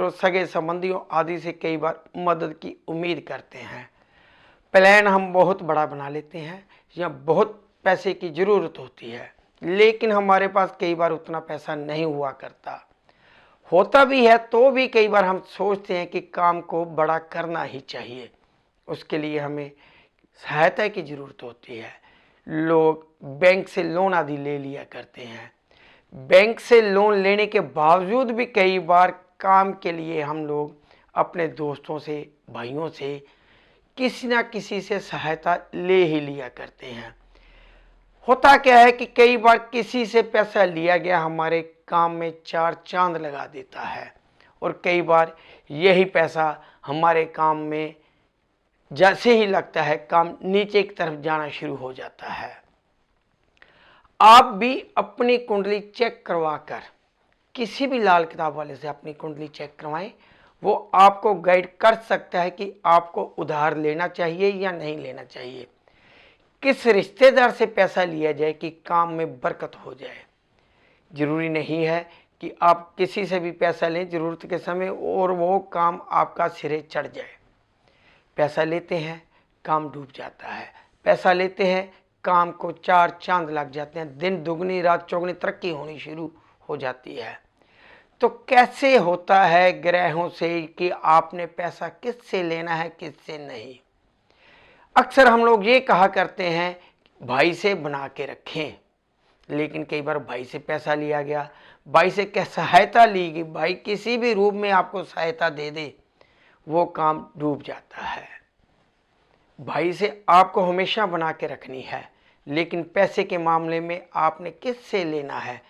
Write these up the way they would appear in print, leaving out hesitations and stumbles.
मित्रों, सगे संबंधियों आदि से कई बार मदद की उम्मीद करते हैं। प्लान हम बहुत बड़ा बना लेते हैं या बहुत पैसे की ज़रूरत होती है, लेकिन हमारे पास कई बार उतना पैसा नहीं हुआ करता। होता भी है तो भी कई बार हम सोचते हैं कि काम को बड़ा करना ही चाहिए। उसके लिए हमें सहायता की ज़रूरत होती है। लोग बैंक से लोन आदि ले लिया करते हैं। बैंक से लोन लेने के बावजूद भी कई बार काम के लिए हम लोग अपने दोस्तों से, भाइयों से, किसी ना किसी से सहायता ले ही लिया करते हैं। होता क्या है कि कई बार किसी से पैसा लिया गया हमारे काम में चार चांद लगा देता है, और कई बार यही पैसा हमारे काम में जैसे ही लगता है काम नीचे की तरफ जाना शुरू हो जाता है। आप भी अपनी कुंडली चेक करवाकर किसी भी लाल किताब वाले से अपनी कुंडली चेक करवाएं। वो आपको गाइड कर सकता है कि आपको उधार लेना चाहिए या नहीं लेना चाहिए, किस रिश्तेदार से पैसा लिया जाए कि काम में बरकत हो जाए। जरूरी नहीं है कि आप किसी से भी पैसा लें ज़रूरत के समय और वो काम आपका सिरे चढ़ जाए। पैसा लेते हैं, काम डूब जाता है। पैसा लेते हैं, काम को चार चांद लग जाते हैं, दिन दुगनी रात चौगनी तरक्की होनी शुरू हो जाती है। तो कैसे होता है ग्रहों से कि आपने पैसा किससे लेना है, किससे नहीं। अक्सर हम लोग ये कहा करते हैं भाई से बना के रखें, लेकिन कई बार भाई से पैसा लिया गया, भाई से क्या सहायता ली गई, भाई किसी भी रूप में आपको सहायता दे दे, वो काम डूब जाता है। भाई से आपको हमेशा बना के रखनी है, लेकिन पैसे के मामले में आपने किससे लेना है,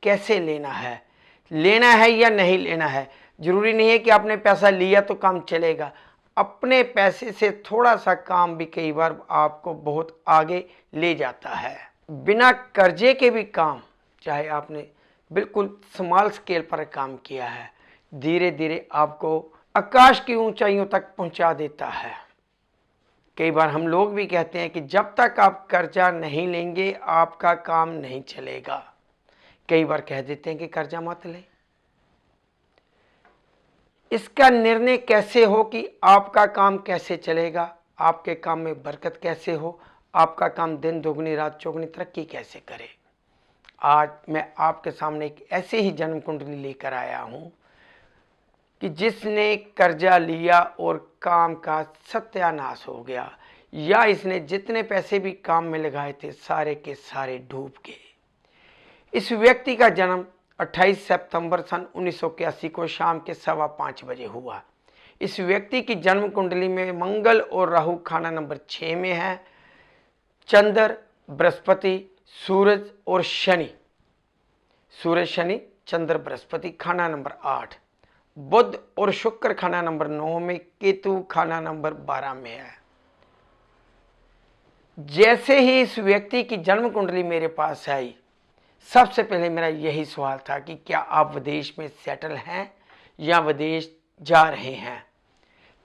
कैसे लेना है या नहीं लेना है। जरूरी नहीं है कि आपने पैसा लिया तो काम चलेगा। अपने पैसे से थोड़ा सा काम भी कई बार आपको बहुत आगे ले जाता है। बिना कर्जे के भी काम, चाहे आपने बिल्कुल स्मॉल स्केल पर काम किया है, धीरे धीरे आपको आकाश की ऊंचाइयों तक पहुंचा देता है। कई बार हम लोग भी कहते हैं कि जब तक आप कर्जा नहीं लेंगे आपका काम नहीं चलेगा। कई बार कह देते हैं कि कर्जा मत ले। इसका निर्णय कैसे हो कि आपका काम कैसे चलेगा, आपके काम में बरकत कैसे हो, आपका काम दिन दोगुनी रात चौगुनी तरक्की कैसे करे। आज मैं आपके सामने एक ऐसे ही जन्म कुंडली लेकर आया हूं कि जिसने कर्जा लिया और काम का सत्यानाश हो गया, या इसने जितने पैसे भी काम में लगाए थे सारे के सारे डूब गए। इस व्यक्ति का जन्म 28 सितंबर सन 1981 को शाम के 5:15 बजे हुआ। इस व्यक्ति की जन्म कुंडली में मंगल और राहु खाना नंबर 6 में है, चंद्र, बृहस्पति, सूरज और शनि, सूरज शनि चंद्र बृहस्पति खाना नंबर 8, बुध और शुक्र खाना नंबर 9 में, केतु खाना नंबर 12 में है। जैसे ही इस व्यक्ति की जन्म कुंडली मेरे पास आई, सबसे पहले मेरा यही सवाल था कि क्या आप विदेश में सेटल हैं या विदेश जा रहे हैं।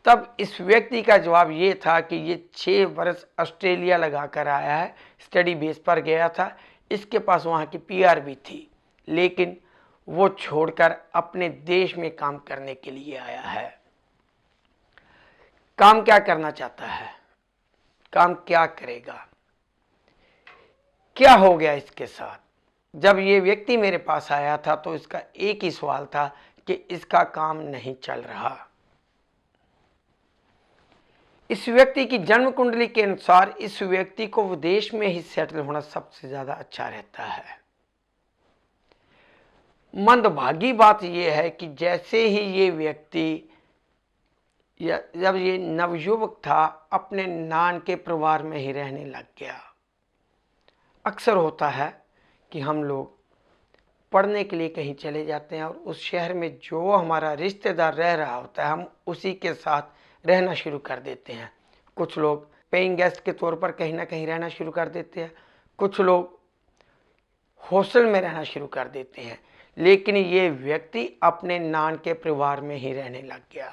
तब इस व्यक्ति का जवाब ये था कि ये 6 वर्ष ऑस्ट्रेलिया लगा कर आया है, स्टडी बेस पर गया था, इसके पास वहाँ की पीआर भी थी, लेकिन वो छोड़कर अपने देश में काम करने के लिए आया है। काम क्या करना चाहता है, काम क्या करेगा, क्या हो गया इसके साथ। जब ये व्यक्ति मेरे पास आया था तो इसका एक ही सवाल था कि इसका काम नहीं चल रहा। इस व्यक्ति की जन्म कुंडली के अनुसार इस व्यक्ति को विदेश में ही सेटल होना सबसे ज्यादा अच्छा रहता है। मंदभागी बात यह है कि जैसे ही ये व्यक्ति जब ये नवयुवक था अपने नान के परिवार में ही रहने लग गया। अक्सर होता है कि हम लोग पढ़ने के लिए कहीं चले जाते हैं और उस शहर में जो हमारा रिश्तेदार रह रहा होता है हम उसी के साथ रहना शुरू कर देते हैं। कुछ लोग पेइंग गेस्ट के तौर पर कहीं ना कहीं रहना शुरू कर देते हैं, कुछ लोग हॉस्टल में रहना शुरू कर देते हैं, लेकिन ये व्यक्ति अपने नान के परिवार में ही रहने लग गया।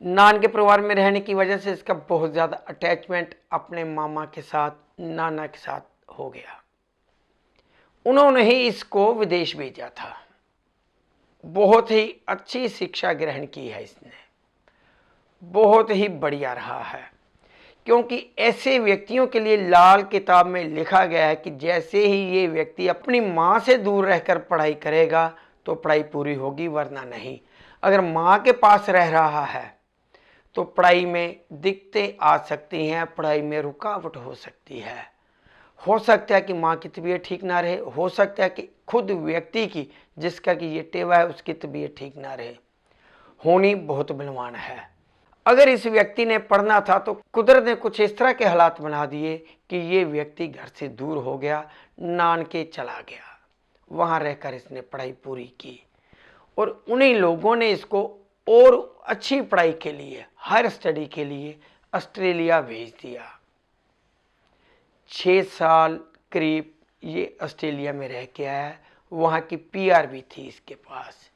नान के परिवार में रहने की वजह से इसका बहुत ज़्यादा अटैचमेंट अपने मामा के साथ, नाना के साथ हो गया। उन्होंने ही इसको विदेश भेजा था। बहुत ही अच्छी शिक्षा ग्रहण की है इसने, बहुत ही बढ़िया रहा है। क्योंकि ऐसे व्यक्तियों के लिए लाल किताब में लिखा गया है कि जैसे ही ये व्यक्ति अपनी माँ से दूर रहकर पढ़ाई करेगा तो पढ़ाई पूरी होगी, वरना नहीं। अगर माँ के पास रह रहा है तो पढ़ाई में दिक्कतें आ सकती हैं, पढ़ाई में रुकावट हो सकती है। हो सकता है कि माँ की तबीयत ठीक ना रहे, हो सकता है कि खुद व्यक्ति की जिसका कि ये टेवा है उसकी तबीयत ठीक ना रहे। होनी बहुत बलवान है। अगर इस व्यक्ति ने पढ़ना था तो कुदरत ने कुछ इस तरह के हालात बना दिए कि ये व्यक्ति घर से दूर हो गया, नानके चला गया, वहां रहकर इसने पढ़ाई पूरी की और उन्हीं लोगों ने इसको और अच्छी पढ़ाई के लिए, हायर स्टडी के लिए ऑस्ट्रेलिया भेज दिया। 6 साल करीब ये ऑस्ट्रेलिया में रह के आया, वहां की पीआर भी थी इसके पास।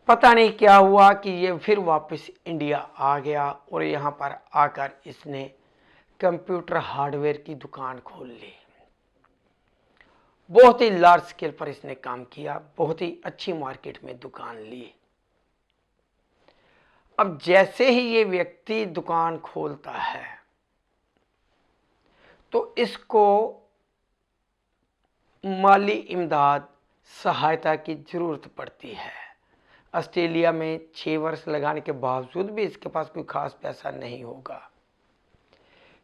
पता नहीं क्या हुआ कि ये फिर वापस इंडिया आ गया और यहाँ पर आकर इसने कंप्यूटर हार्डवेयर की दुकान खोल ली। बहुत ही लार्ज स्केल पर इसने काम किया, बहुत ही अच्छी मार्केट में दुकान ली। अब जैसे ही ये व्यक्ति दुकान खोलता है तो इसको माली इमदाद, सहायता की जरूरत पड़ती है। ऑस्ट्रेलिया में 6 वर्ष लगाने के बावजूद भी इसके पास कोई खास पैसा नहीं होगा।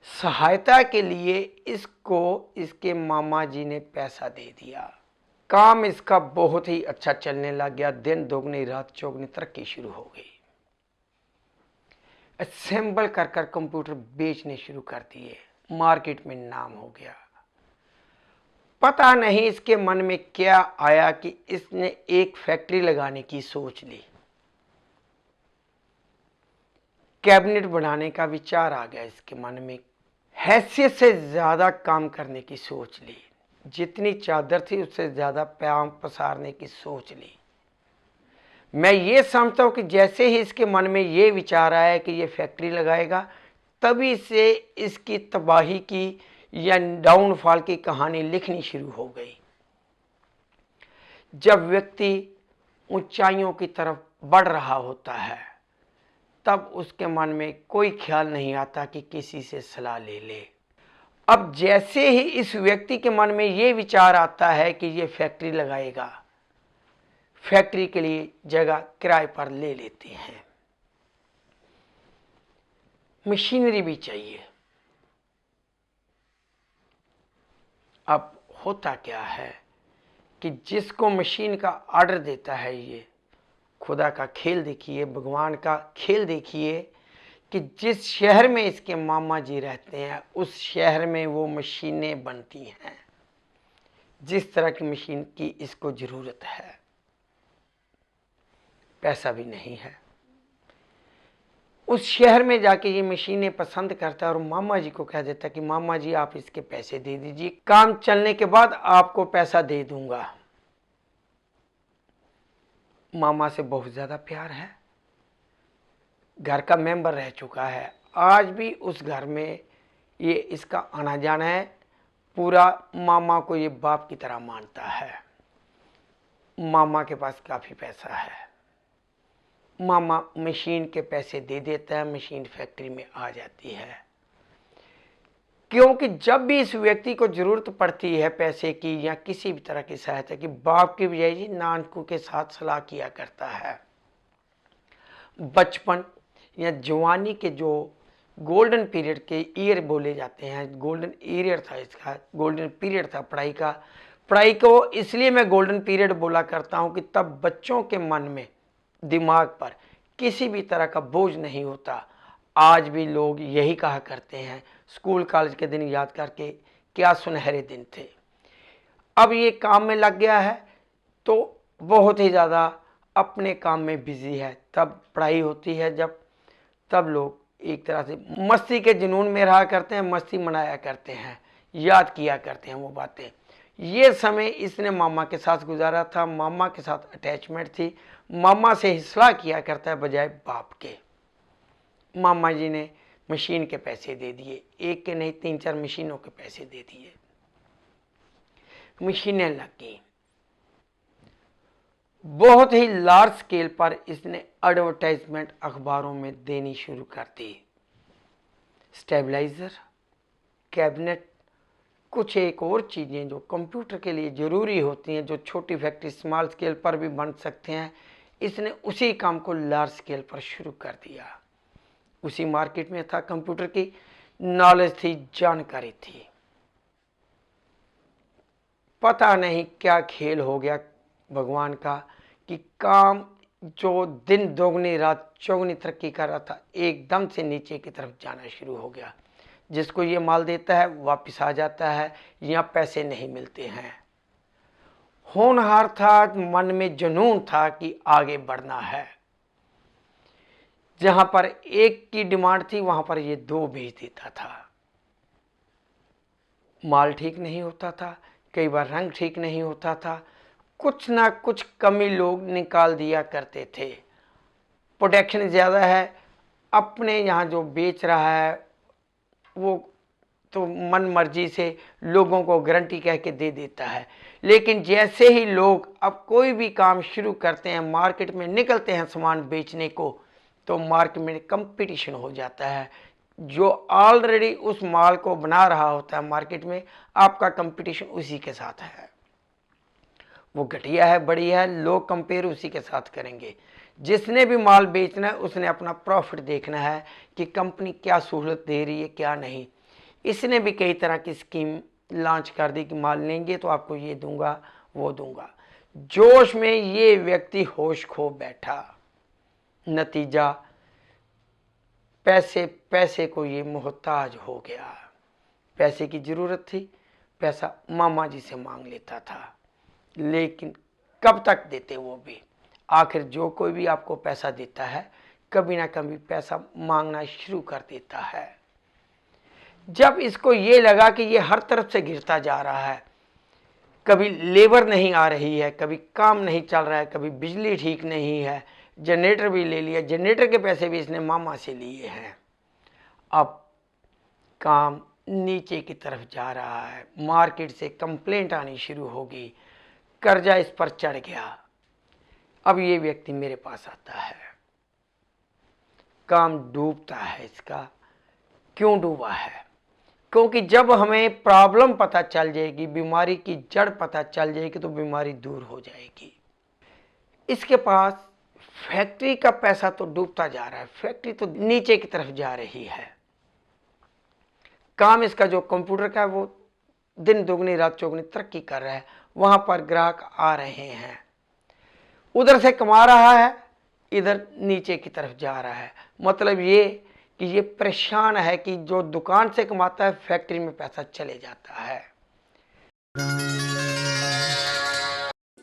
सहायता के लिए इसको इसके मामा जी ने पैसा दे दिया। काम इसका बहुत ही अच्छा चलने लग गया, दिन दोगुनी रात चौगुनी तरक्की शुरू हो गई। असेंबल कर कर कंप्यूटर बेचने शुरू कर दिए, मार्केट में नाम हो गया। पता नहीं इसके मन में क्या आया कि इसने एक फैक्ट्री लगाने की सोच ली। कैबिनेट बनाने का विचार आ गया इसके मन में, हैसियत से ज्यादा काम करने की सोच ली, जितनी चादर थी उससे ज्यादा पांव पसारने की सोच ली। मैं ये समझता हूं कि जैसे ही इसके मन में ये विचार आया कि ये फैक्ट्री लगाएगा, तभी से इसकी तबाही की या डाउनफॉल की कहानी लिखनी शुरू हो गई। जब व्यक्ति ऊंचाइयों की तरफ बढ़ रहा होता है तब उसके मन में कोई ख्याल नहीं आता कि किसी से सलाह ले ले। अब जैसे ही इस व्यक्ति के मन में ये विचार आता है कि ये फैक्ट्री लगाएगा, फैक्ट्री के लिए जगह किराए पर ले लेते हैं। मशीनरी भी चाहिए। अब होता क्या है कि जिसको मशीन का ऑर्डर देता है, ये खुदा का खेल देखिए, भगवान का खेल देखिए कि जिस शहर में इसके मामा जी रहते हैं उस शहर में वो मशीनें बनती हैं जिस तरह की मशीन की इसको जरूरत है। पैसा भी नहीं है, उस शहर में जाके ये मशीनें पसंद करता है और मामा जी को कह देता है कि मामा जी आप इसके पैसे दे दीजिए, काम चलने के बाद आपको पैसा दे दूंगा। मामा से बहुत ज्यादा प्यार है, घर का मेंबर रह चुका है, आज भी उस घर में ये इसका आना जाना है। पूरा मामा को ये बाप की तरह मानता है। मामा के पास काफी पैसा है, मामा मशीन के पैसे दे देता है, मशीन फैक्ट्री में आ जाती है। क्योंकि जब भी इस व्यक्ति को जरूरत पड़ती है पैसे की या किसी भी तरह की सहायता की, बाप की बजाय जी नानकू के साथ सलाह किया करता है। बचपन या जवानी के जो गोल्डन पीरियड के ईयर बोले जाते हैं, गोल्डन ईयर था इसका, गोल्डन पीरियड था पढ़ाई का। पढ़ाई को इसलिए मैं गोल्डन पीरियड बोला करता हूं कि तब बच्चों के मन में, दिमाग पर किसी भी तरह का बोझ नहीं होता। आज भी लोग यही कहा करते हैं, स्कूल कॉलेज के दिन याद करके, क्या सुनहरे दिन थे। अब ये काम में लग गया है तो बहुत ही ज़्यादा अपने काम में बिजी है। तब पढ़ाई होती है जब, तब लोग एक तरह से मस्ती के जुनून में रहा करते हैं, मस्ती मनाया करते हैं, याद किया करते हैं वो बातें। ये समय इसने मामा के साथ गुजारा था, मामा के साथ अटैचमेंट थी, मामा से ही सलाह किया करता है बजाय बाप के। मामा जी ने मशीन के पैसे दे दिए, एक के नहीं 3-4 मशीनों के पैसे दे दिए, मशीनें लग गई। बहुत ही लार्ज स्केल पर इसने एडवर्टाइजमेंट अखबारों में देनी शुरू कर दी। स्टेबलाइज़र, कैबिनेट, कुछ एक और चीज़ें जो कंप्यूटर के लिए ज़रूरी होती हैं, जो छोटी फैक्ट्री स्मॉल स्केल पर भी बन सकते हैं, इसने उसी काम को लार्ज स्केल पर शुरू कर दिया। उसी मार्केट में था, कंप्यूटर की नॉलेज थी, जानकारी थी। पता नहीं क्या खेल हो गया भगवान का कि काम जो दिन दोगुनी रात चौगुनी तरक्की कर रहा था, एकदम से नीचे की तरफ जाना शुरू हो गया। जिसको ये माल देता है वापस आ जाता है, यहाँ पैसे नहीं मिलते हैं। होनहार था, मन में जुनून था कि आगे बढ़ना है। जहां पर एक की डिमांड थी वहां पर ये दो भेज देता था। माल ठीक नहीं होता था, कई बार रंग ठीक नहीं होता था, कुछ ना कुछ कमी लोग निकाल दिया करते थे। प्रोडक्शन ज़्यादा है, अपने यहाँ जो बेच रहा है वो तो मन मर्जी से लोगों को गारंटी कह के दे देता है। लेकिन जैसे ही लोग अब कोई भी काम शुरू करते हैं, मार्केट में निकलते हैं सामान बेचने को, तो मार्केट में कंपटीशन हो जाता है। जो ऑलरेडी उस माल को बना रहा होता है मार्केट में, आपका कंपटीशन उसी के साथ है। वो घटिया है, बढ़िया है, लोग कंपेयर उसी के साथ करेंगे। जिसने भी माल बेचना है उसने अपना प्रॉफिट देखना है कि कंपनी क्या सहूलत दे रही है क्या नहीं। इसने भी कई तरह की स्कीम लॉन्च कर दी कि माल लेंगे तो आपको ये दूंगा वो दूंगा। जोश में ये व्यक्ति होश खो बैठा। नतीजा, पैसे को ये मोहताज हो गया। पैसे की ज़रूरत थी, पैसा मामा जी से मांग लेता था, लेकिन कब तक देते वो भी। आखिर जो कोई भी आपको पैसा देता है कभी ना कभी पैसा मांगना शुरू कर देता है। जब इसको ये लगा कि ये हर तरफ से गिरता जा रहा है, कभी लेबर नहीं आ रही है, कभी काम नहीं चल रहा है, कभी बिजली ठीक नहीं है, जनरेटर भी ले लिया, जनरेटर के पैसे भी इसने मामा से लिए हैं। अब काम नीचे की तरफ जा रहा है, मार्केट से कंप्लेंट आनी शुरू होगी, कर्जा इस पर चढ़ गया। अब ये व्यक्ति मेरे पास आता है, काम डूबता है इसका। क्यों डूबा है? क्योंकि जब हमें प्रॉब्लम पता चल जाएगी, बीमारी की जड़ पता चल जाएगी, तो बीमारी दूर हो जाएगी। इसके पास फैक्ट्री का पैसा तो डूबता जा रहा है, फैक्ट्री तो नीचे की तरफ जा रही है। काम इसका जो कंप्यूटर का है वो दिन दोगुनी रात चौगुनी तरक्की कर रहा है, वहां पर ग्राहक आ रहे हैं, उधर से कमा रहा है, इधर नीचे की तरफ जा रहा है। मतलब ये कि ये परेशान है कि जो दुकान से कमाता है फैक्ट्री में पैसा चले जाता है।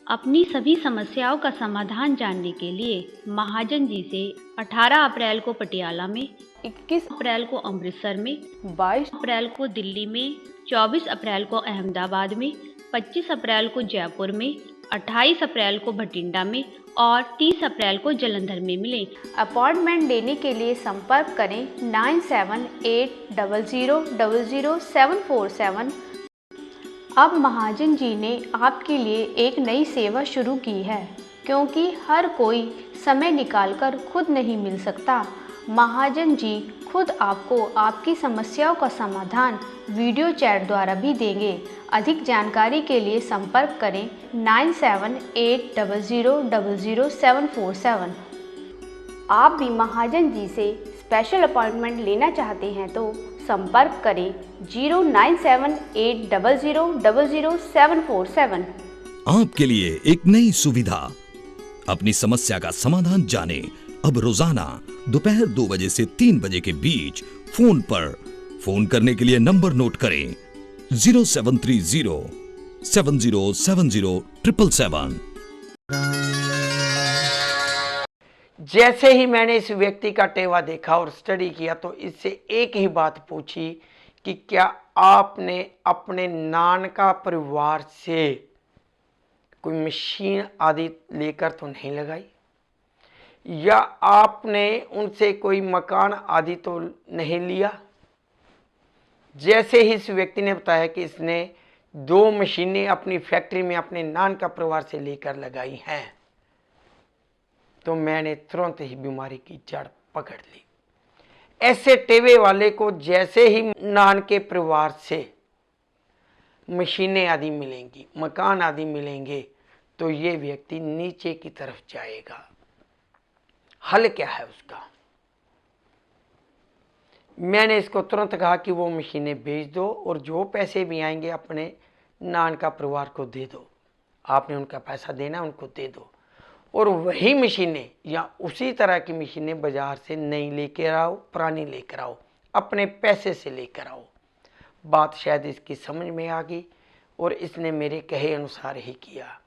अपनी सभी समस्याओं का समाधान जानने के लिए महाजन जी से 18 अप्रैल को पटियाला में, 21 अप्रैल को अमृतसर में, 22 अप्रैल को दिल्ली में, 24 अप्रैल को अहमदाबाद में, 25 अप्रैल को जयपुर में, 28 अप्रैल को भटिंडा में और 30 अप्रैल को जालंधर में मिलें। अपॉइंटमेंट लेने के लिए संपर्क करें 9780000747। अब महाजन जी ने आपके लिए एक नई सेवा शुरू की है, क्योंकि हर कोई समय निकालकर खुद नहीं मिल सकता। महाजन जी खुद आपको आपकी समस्याओं का समाधान वीडियो चैट द्वारा भी देंगे। अधिक जानकारी के लिए संपर्क करें 9780000747। आप भी महाजन जी से स्पेशल अपॉइंटमेंट लेना चाहते हैं तो संपर्क करें 0998000747। आपके लिए एक नई सुविधा, अपनी समस्या का समाधान जाने। अब रोजाना दोपहर 2 बजे से 3 बजे के बीच फोन पर फोन करने के लिए नंबर नोट करें 0730707077। जैसे ही मैंने इस व्यक्ति का टेवा देखा और स्टडी किया तो इससे एक ही बात पूछी कि क्या आपने अपने नानका परिवार से कोई मशीन आदि लेकर तो नहीं लगाई, या आपने उनसे कोई मकान आदि तो नहीं लिया। जैसे ही इस व्यक्ति ने बताया कि इसने 2 मशीनें अपनी फैक्ट्री में अपने नानका परिवार से लेकर लगाई हैं, तो मैंने तुरंत ही बीमारी की जड़ पकड़ ली। ऐसे टेवे वाले को जैसे ही नान के परिवार से मशीनें आदि मिलेंगी, मकान आदि मिलेंगे, तो ये व्यक्ति नीचे की तरफ जाएगा। हल क्या है उसका? मैंने इसको तुरंत कहा कि वो मशीनें बेच दो और जो पैसे भी आएंगे अपने नान का परिवार को दे दो। आपने उनका पैसा देना, उनको दे दो, और वही मशीनें या उसी तरह की मशीनें बाजार से नई लेकर आओ, पुरानी लेकर आओ, अपने पैसे से लेकर आओ। बात शायद इसकी समझ में आ गई और इसने मेरे कहे अनुसार ही किया।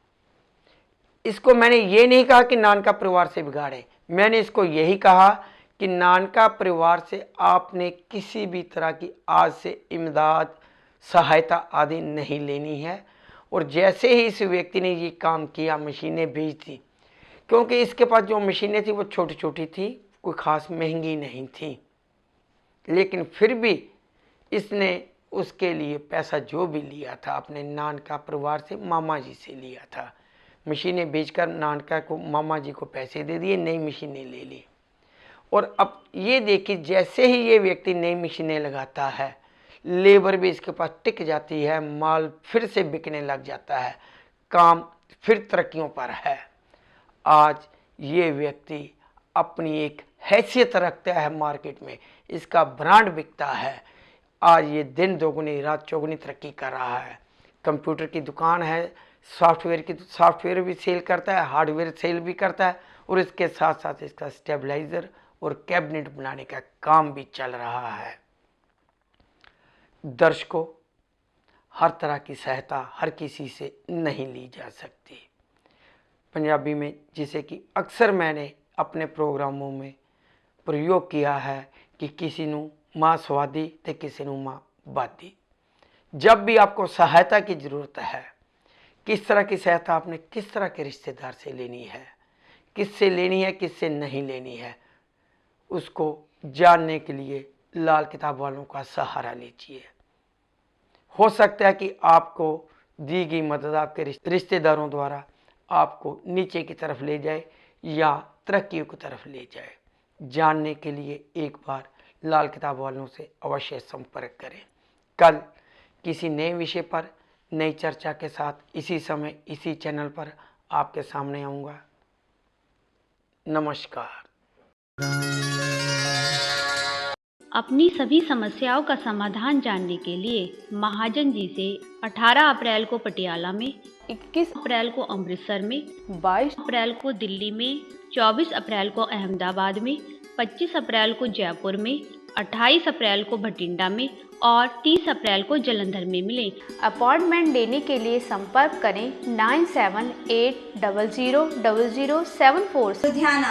इसको मैंने ये नहीं कहा कि नान का परिवार से बिगाड़े, मैंने इसको यही कहा कि नान का परिवार से आपने किसी भी तरह की आज से इमदाद, सहायता आदि नहीं लेनी है। और जैसे ही इस व्यक्ति ने ये काम किया, मशीनें बेच दी, क्योंकि इसके पास जो मशीनें थी वो छोटी छोटी थी, कोई ख़ास महंगी नहीं थी, लेकिन फिर भी इसने उसके लिए पैसा जो भी लिया था अपने नान का परिवार से, मामा जी से लिया था। मशीनें बेचकर नान का को मामा जी को पैसे दे दिए, नई मशीनें ले ली। और अब ये देखिए, जैसे ही ये व्यक्ति नई मशीनें लगाता है, लेबर भी इसके पास टिक जाती है, माल फिर से बिकने लग जाता है, काम फिर तरक्कियों पर है। आज ये व्यक्ति अपनी एक हैसियत रखता है मार्केट में, इसका ब्रांड बिकता है। आज ये दिन दोगुनी रात चौगुनी तरक्की कर रहा है। कंप्यूटर की दुकान है, सॉफ्टवेयर भी सेल करता है, हार्डवेयर सेल भी करता है, और इसके साथ साथ इसका स्टेबलाइज़र और कैबिनेट बनाने का काम भी चल रहा है। दर्शकों, हर तरह की सहायता हर किसी से नहीं ली जा सकती। पंजाबी में जिसे कि अक्सर मैंने अपने प्रोग्रामों में प्रयोग किया है कि किसी नू माँ स्वादी ते किसी नू माँ बादी। जब भी आपको सहायता की ज़रूरत है, किस तरह की सहायता आपने किस तरह के रिश्तेदार से लेनी है, किससे लेनी है, किससे नहीं लेनी है, उसको जानने के लिए लाल किताब वालों का सहारा लीजिए। हो सकता है कि आपको दी गई मदद आपके रिश्तेदारों द्वारा आपको नीचे की तरफ ले जाए या तरक्की की तरफ ले जाए। जानने के लिए एक बार लाल किताब वालों से अवश्य संपर्क करें। कल किसी नए विषय पर नई चर्चा के साथ इसी समय इसी चैनल पर आपके सामने आऊँगा। नमस्कार। अपनी सभी समस्याओं का समाधान जानने के लिए महाजन जी से 18 अप्रैल को पटियाला में, 21 अप्रैल को अमृतसर में, 22 अप्रैल को दिल्ली में, 24 अप्रैल को अहमदाबाद में, 25 अप्रैल को जयपुर में, 28 अप्रैल को भटिंडा में और 30 अप्रैल को जालंधर में मिलें। अपॉइंटमेंट लेने के लिए संपर्क करें 9780000747।